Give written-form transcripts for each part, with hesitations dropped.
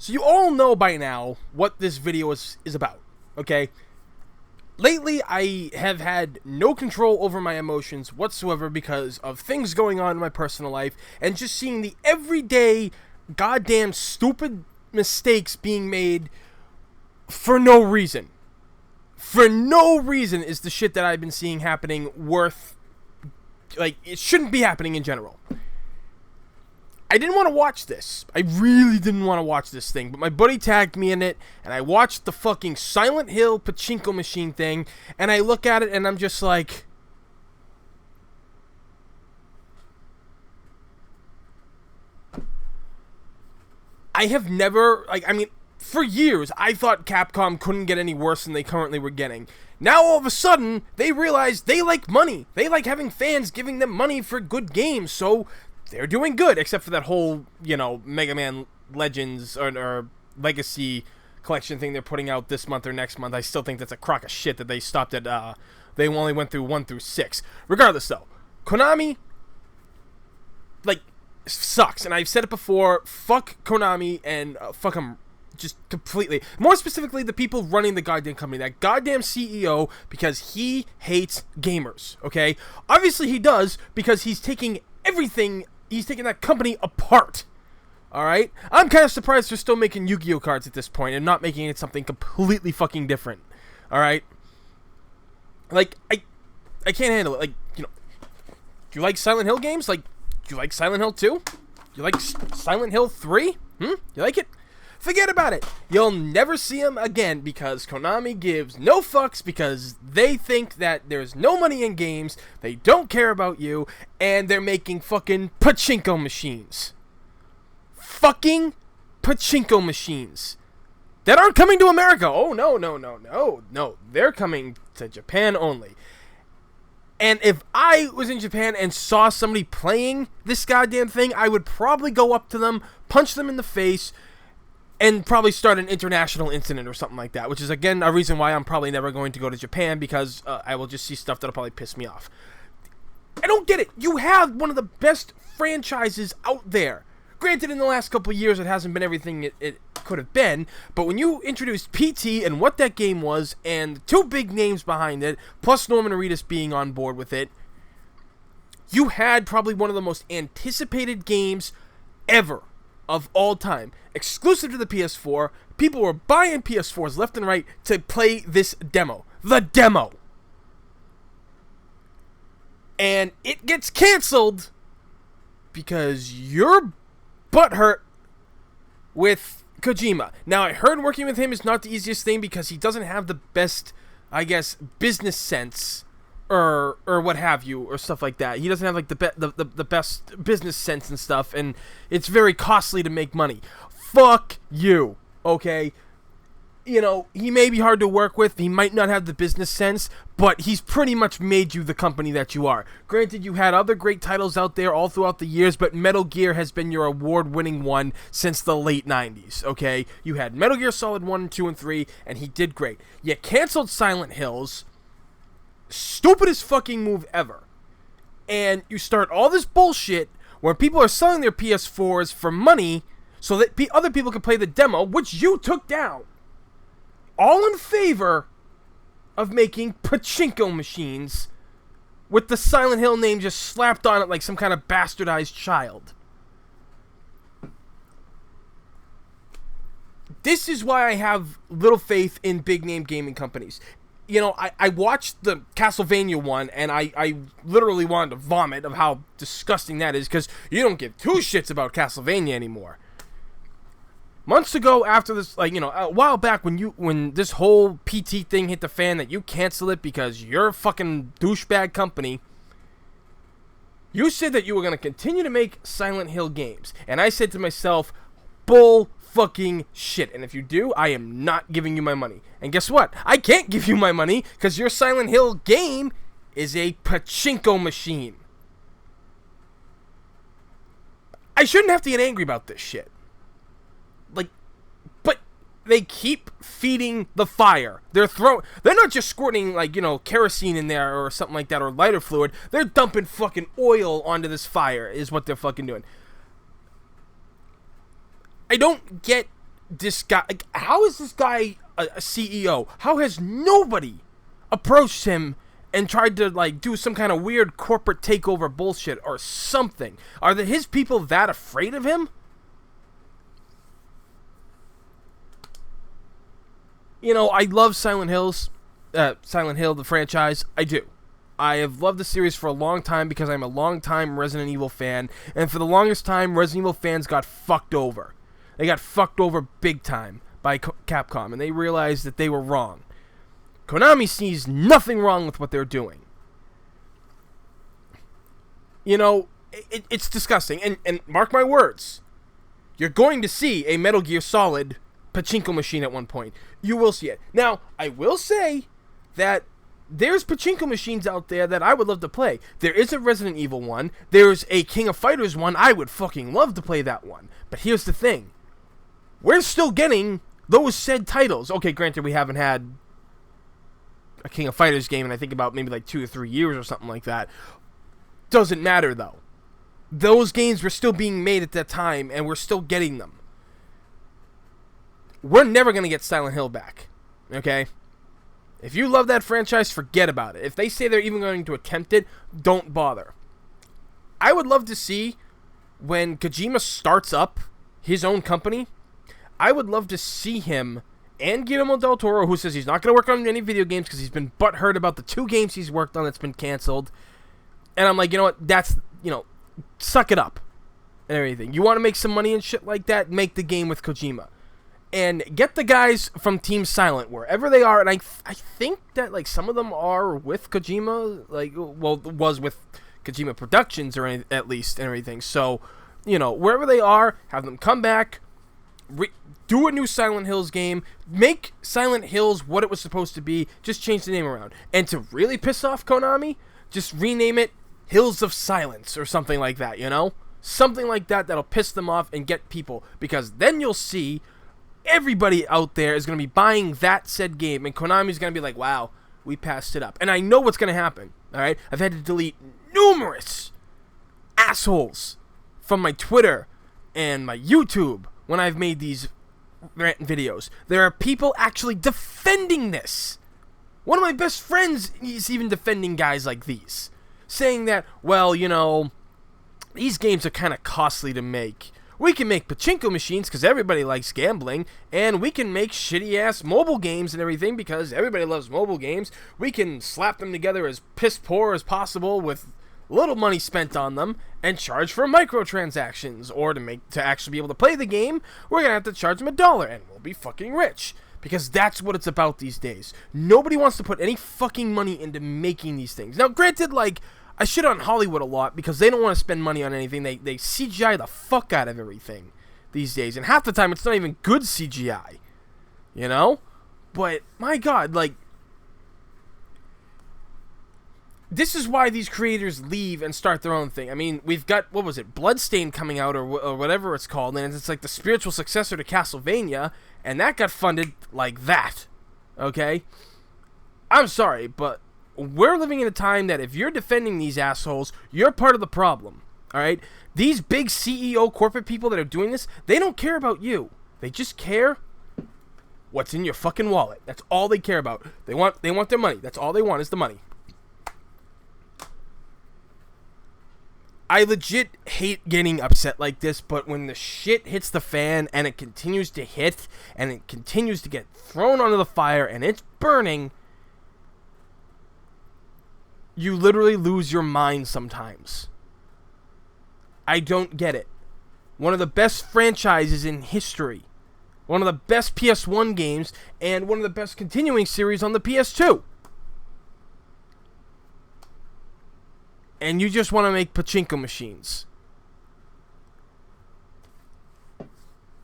So you all know by now what this video is about, okay? Lately, I have had no control over my emotions whatsoever because of things going on in my personal life and just seeing the everyday goddamn stupid mistakes being made for no reason. For no reason is the shit that I've been seeing happening worth... Like, it shouldn't be happening in general. I didn't want to watch this. I really didn't want to watch this thing, but my buddy tagged me in it, and I watched the fucking Silent Hill Pachinko machine thing, and I look at it, and I'm just like... I have never... for years, I thought Capcom couldn't get any worse than they currently were getting. Now, all of a sudden, they realize they like money. They like having fans giving them money for good games, so... They're doing good, except for that whole, Mega Man Legends or Legacy collection thing they're putting out this month or next month. I still think that's a crock of shit that they stopped at, they only went through 1 through 6. Regardless, though, Konami, sucks. And I've said it before, fuck Konami and fuck them just completely. More specifically, the people running the goddamn company, that goddamn CEO, because he hates gamers, okay? Obviously he does, because he's taking everything... He's taking that company apart. Alright? I'm kind of surprised they're still making Yu-Gi-Oh cards at this point and not making it something completely fucking different. Alright? I can't handle it. Do you like Silent Hill games? Do you like Silent Hill 2? Do you like Silent Hill 3? You like it? Forget about it. You'll never see them again because Konami gives no fucks because they think that there's no money in games, they don't care about you, and they're making fucking Pachinko machines. Fucking Pachinko machines. That aren't coming to America. Oh, no. They're coming to Japan only. And if I was in Japan and saw somebody playing this goddamn thing, I would probably go up to them, punch them in the face, and probably start an international incident or something like that, which is, again, a reason why I'm probably never going to go to Japan, because I will just see stuff that'll probably piss me off. I don't get it. You have one of the best franchises out there. Granted, in the last couple of years, it hasn't been everything it could have been, but when you introduced PT and what that game was, and the two big names behind it, plus Norman Reedus being on board with it, you had probably one of the most anticipated games ever of all time. Exclusive to the PS4, people were buying PS4s left and right to play this demo. The demo! And it gets canceled because you're butthurt with Kojima. Now, I heard working with him is not the easiest thing because he doesn't have the best, I guess, business sense or what have you, or stuff like that. He doesn't have the best business sense and stuff, and it's very costly to make money. Fuck you, okay? He may be hard to work with, he might not have the business sense, but he's pretty much made you the company that you are. Granted, you had other great titles out there all throughout the years, but Metal Gear has been your award-winning one since the late 90s, okay? You had Metal Gear Solid 1, 2, and 3, and he did great. You canceled Silent Hills, stupidest fucking move ever. And you start all this bullshit where people are selling their PS4s for money so that other people can play the demo, which you took down. All in favor of making Pachinko machines with the Silent Hill name just slapped on it like some kind of bastardized child. This is why I have little faith in big name gaming companies. I watched the Castlevania one, and I literally wanted to vomit of how disgusting that is, because you don't give two shits about Castlevania anymore. Months ago, after this, a while back, when this whole PT thing hit the fan, that you cancel it because you're a fucking douchebag company, you said that you were going to continue to make Silent Hill games. And I said to myself, bull fucking shit. And if you do, I am not giving you my money. And guess what? I can't give you my money because your Silent Hill game is a Pachinko machine. I shouldn't have to get angry about this shit. But they keep feeding the fire. They're not just squirting, kerosene in there or something like that, or lighter fluid. They're dumping fucking oil onto this fire, is what they're fucking doing. I don't get this guy, like, how is this guy a CEO? How has nobody approached him and tried to, like, do some kind of weird corporate takeover bullshit or something? Are his people that afraid of him? You know, I love Silent Hill, the franchise. I do. I have loved the series for a long time because I'm a long-time Resident Evil fan, and for the longest time, Resident Evil fans got fucked over. They got fucked over big time by Capcom, and they realized that they were wrong. Konami sees nothing wrong with what they're doing. You know, it's disgusting. And mark my words, you're going to see a Metal Gear Solid pachinko machine at one point. You will see it. Now, I will say that there's pachinko machines out there that I would love to play. There is a Resident Evil one. There's a King of Fighters one. I would fucking love to play that one. But here's the thing. We're still getting those said titles. Okay, granted, we haven't had a King of Fighters game in I think about maybe like 2 or 3 years or something like that. Doesn't matter, though. Those games were still being made at that time, and we're still getting them. We're never going to get Silent Hill back. Okay? If you love that franchise, forget about it. If they say they're even going to attempt it, don't bother. I would love to see when Kojima starts up his own company, I would love to see him and Guillermo del Toro, who says he's not going to work on any video games because he's been butthurt about the 2 games he's worked on that's been canceled. And I'm like, you know what? That's, you know, suck it up and everything. You want to make some money and shit like that? Make the game with Kojima. And get the guys from Team Silent, wherever they are. And I think that, like, some of them are with Kojima. Like, well, was with Kojima Productions, or at least, and everything. So, you know, wherever they are, have them come back, do a new Silent Hills game, make Silent Hills what it was supposed to be, just change the name around. And to really piss off Konami, just rename it Hills of Silence, or something like that, you know? Something like that that'll piss them off and get people. Because then you'll see everybody out there is going to be buying that said game, and Konami's going to be like, wow, we passed it up. And I know what's going to happen, alright? I've had to delete numerous assholes from my Twitter and my YouTube when I've made these rant videos. There are people actually defending this. One of my best friends is even defending guys like these, saying that, well, you know, these games are kind of costly to make. We can make pachinko machines because everybody likes gambling, and we can make shitty-ass mobile games and everything because everybody loves mobile games. We can slap them together as piss-poor as possible with little money spent on them and charge for microtransactions. Or to actually be able to play the game, we're going to have to charge them $1 and we'll be fucking rich. Because that's what it's about these days. Nobody wants to put any fucking money into making these things. Now, granted, like, I shit on Hollywood a lot because they don't want to spend money on anything. They CGI the fuck out of everything these days. And half the time, it's not even good CGI. You know? But, my God, like, this is why these creators leave and start their own thing. I mean, we've got, what was it, Bloodstained coming out, or whatever it's called, and it's like the spiritual successor to Castlevania, and that got funded like that. Okay? I'm sorry, but we're living in a time that if you're defending these assholes, you're part of the problem. Alright? These big CEO corporate people that are doing this, they don't care about you. They just care what's in your fucking wallet. That's all they care about. They want their money. That's all they want is the money. I legit hate getting upset like this, but when the shit hits the fan and it continues to hit and it continues to get thrown onto the fire and it's burning, you literally lose your mind sometimes. I don't get it. One of the best franchises in history. One of the best PS1 games and one of the best continuing series on the PS2. And you just want to make pachinko machines.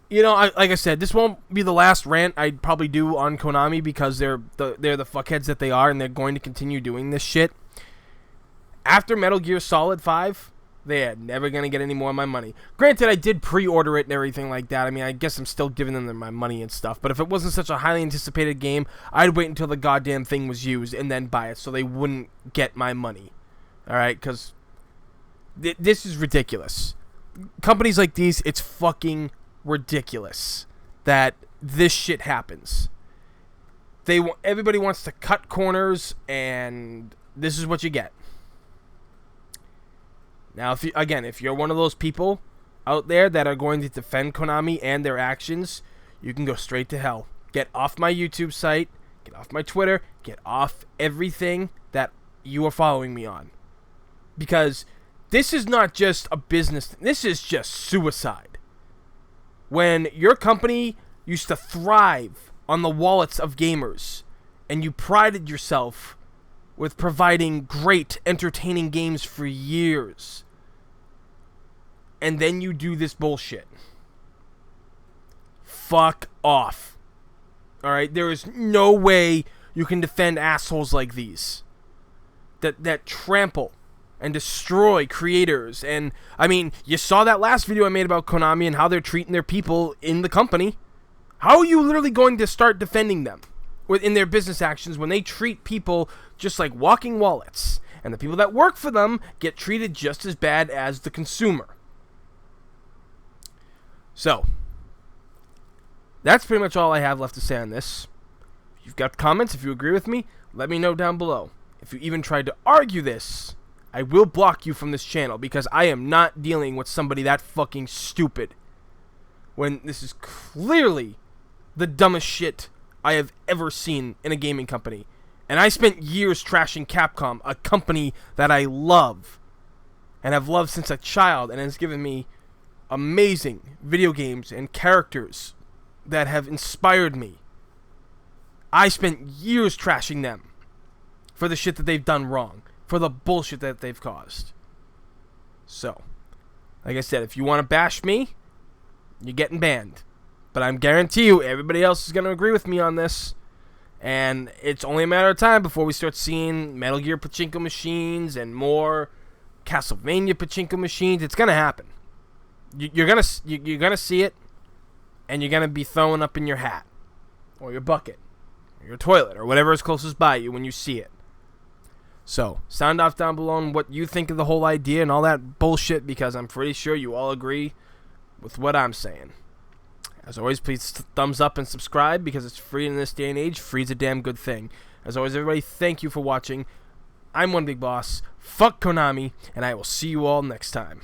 You know, like I said, this won't be the last rant I'd probably do on Konami because they're the fuckheads that they are, and they're going to continue doing this shit. After Metal Gear Solid 5, they're never going to get any more of my money. Granted, I did pre-order it and everything like that. I mean, I guess I'm still giving them my money and stuff. But if it wasn't such a highly anticipated game, I'd wait until the goddamn thing was used and then buy it so they wouldn't get my money. Alright, because this is ridiculous. Companies like these, it's fucking ridiculous that this shit happens. Everybody wants to cut corners, and this is what you get. Now, if you're one of those people out there that are going to defend Konami and their actions, you can go straight to hell. Get off my YouTube site, get off my Twitter, get off everything that you are following me on. Because this is not just a business, this is just suicide. When your company used to thrive on the wallets of gamers, and you prided yourself with providing great, entertaining games for years, and then you do this bullshit. Fuck off. Alright? There is no way you can defend assholes like these. That trample and destroy creators. And, I mean, you saw that last video I made about Konami and how they're treating their people in the company. How are you literally going to start defending them in their business actions when they treat people just like walking wallets, and the people that work for them get treated just as bad as the consumer? So, that's pretty much all I have left to say on this. If you've got comments, if you agree with me, let me know down below. If you even tried to argue this, I will block you from this channel, because I am not dealing with somebody that fucking stupid, when this is clearly the dumbest shit I have ever seen in a gaming company. And I spent years trashing Capcom, a company that I love and have loved since a child, and has given me amazing video games and characters that have inspired me. I spent years trashing them for the shit that they've done wrong, for the bullshit that they've caused. So, like I said, if you want to bash me, you're getting banned. But I guarantee you, everybody else is going to agree with me on this. And it's only a matter of time before we start seeing Metal Gear Pachinko machines and more Castlevania Pachinko machines. It's going to happen. You're gonna see it, and you're going to be throwing up in your hat, or your bucket, or your toilet, or whatever is closest by you when you see it. So, sound off down below on what you think of the whole idea and all that bullshit, because I'm pretty sure you all agree with what I'm saying. As always, please thumbs up and subscribe, because it's free in this day and age. Free's a damn good thing. As always, everybody, thank you for watching. I'm One Big Boss. Fuck Konami, and I will see you all next time.